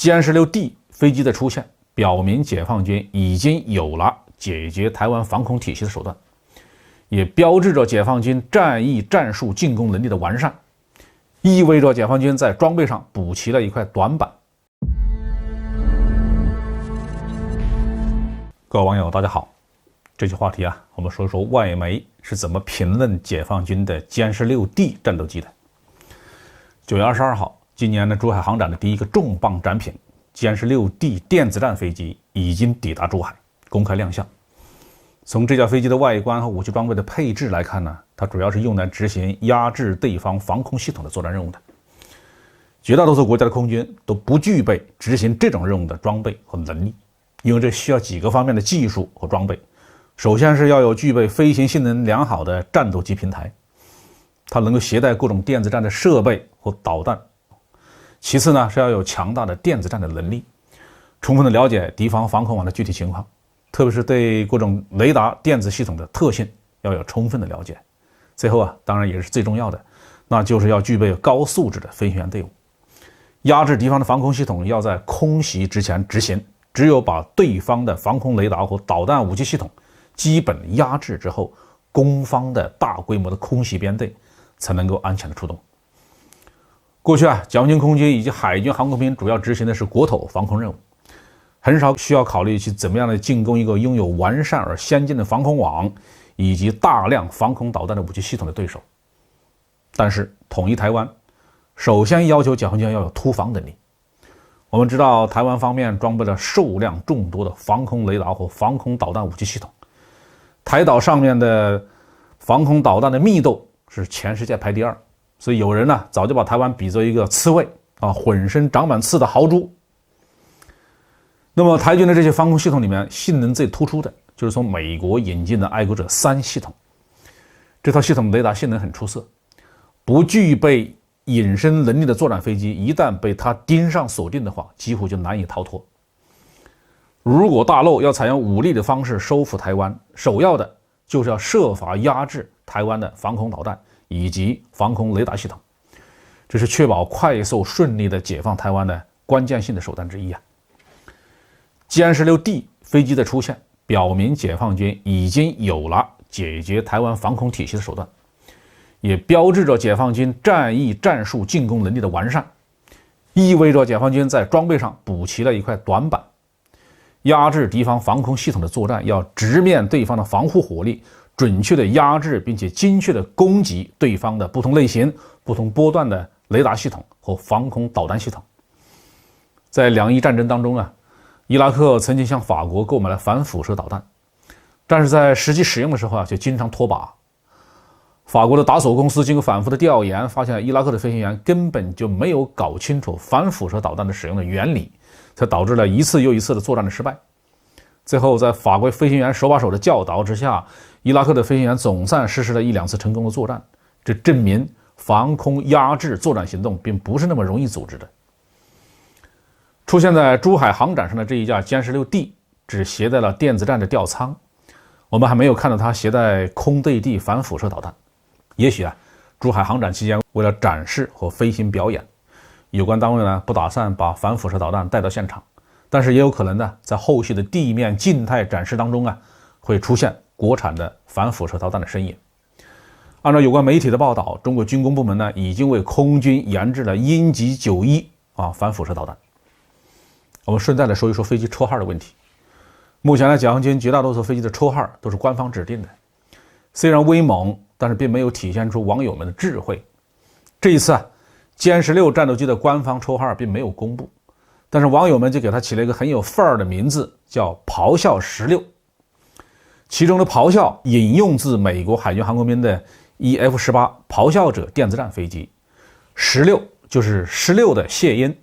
歼-16D 飞机的出现，表明解放军已经有了解决台湾防空体系的手段，也标志着解放军战役战术进攻能力的完善，意味着解放军在装备上补齐了一块短板。各位网友大家好，这期话题我们说一说外媒是怎么评论解放军的歼-16D 战斗机的。9月22号，今年的珠海航展的第一个重磅展品歼-16D 电子战飞机已经抵达珠海，公开亮相。从这架飞机的外观和武器装备的配置来看呢，它主要是用来执行压制对方防空系统的作战任务的。绝大多数国家的空军都不具备执行这种任务的装备和能力，因为这需要几个方面的技术和装备。首先是要有具备飞行性能良好的战斗机平台，它能够携带各种电子战的设备和导弹。其次呢，是要有强大的电子战的能力，充分的了解敌方防空网的具体情况，特别是对各种雷达电子系统的特性要有充分的了解。最后当然也是最重要的，那就是要具备高素质的飞行员队伍。压制敌方的防空系统要在空袭之前执行，只有把对方的防空雷达和导弹武器系统基本压制之后，攻方的大规模的空袭编队才能够安全的出动。过去解放军空军以及海军航空兵主要执行的是国土防空任务，很少需要考虑去怎么样的进攻一个拥有完善而先进的防空网以及大量防空导弹的武器系统的对手。但是统一台湾，首先要求解放军要有突防能力。我们知道台湾方面装备了数量众多的防空雷达和防空导弹武器系统，台岛上面的防空导弹的密度是全世界排第二，所以有人早就把台湾比作一个刺猬浑身长满刺的豪猪。那么台军的这些防空系统里面，性能最突出的就是从美国引进的爱国者3系统。这套系统雷达性能很出色，不具备隐身能力的作战飞机一旦被它盯上锁定的话，几乎就难以逃脱。如果大陆要采用武力的方式收复台湾，首要的就是要设法压制台湾的防空导弹以及防空雷达系统，这是确保快速顺利的解放台湾的关键性的手段之一歼-16D 飞机的出现，表明解放军已经有了解决台湾防空体系的手段，也标志着解放军战役战术进攻能力的完善，意味着解放军在装备上补齐了一块短板。压制敌方防空系统的作战要直面对方的防护火力，准确的压制并且精确的攻击对方的不同类型、不同波段的雷达系统和防空导弹系统。在两伊战争当中伊拉克曾经向法国购买了反辐射导弹，但是在实际使用的时候就经常脱靶。法国的达索公司经过反复的调研，发现伊拉克的飞行员根本就没有搞清楚反辐射导弹的使用的原理，才导致了一次又一次的作战的失败。最后在法国飞行员手把手的教导之下，伊拉克的飞行员总算实施了1-2次成功的作战，这证明防空压制作战行动并不是那么容易组织的。出现在珠海航展上的这一架歼-16D只携带了电子战的吊舱，我们还没有看到它携带空对地反辐射导弹。也许珠海航展期间为了展示和飞行表演，有关单位不打算把反辐射导弹带到现场，但是也有可能在后续的地面静态展示当中会出现国产的反辐射导弹的身影。按照有关媒体的报道，中国军工部门已经为空军研制了鹰击91反辐射导弹。我们顺带来说一说飞机绰号的问题。目前解放军绝大多数飞机的绰号都是官方指定的，虽然威猛，但是并没有体现出网友们的智慧。这一次歼-16战斗机的官方绰号并没有公布，但是网友们就给它起了一个很有范儿的名字，叫咆哮16。其中的咆哮引用自美国海军航空兵的 EF-18 咆哮者电子战飞机，16就是16的谐音。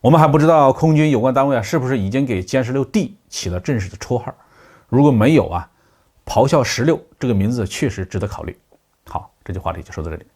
我们还不知道空军有关单位是不是已经给歼-16D起了正式的绰号，如果没有咆哮16这个名字确实值得考虑。好，这期话题就说到这里。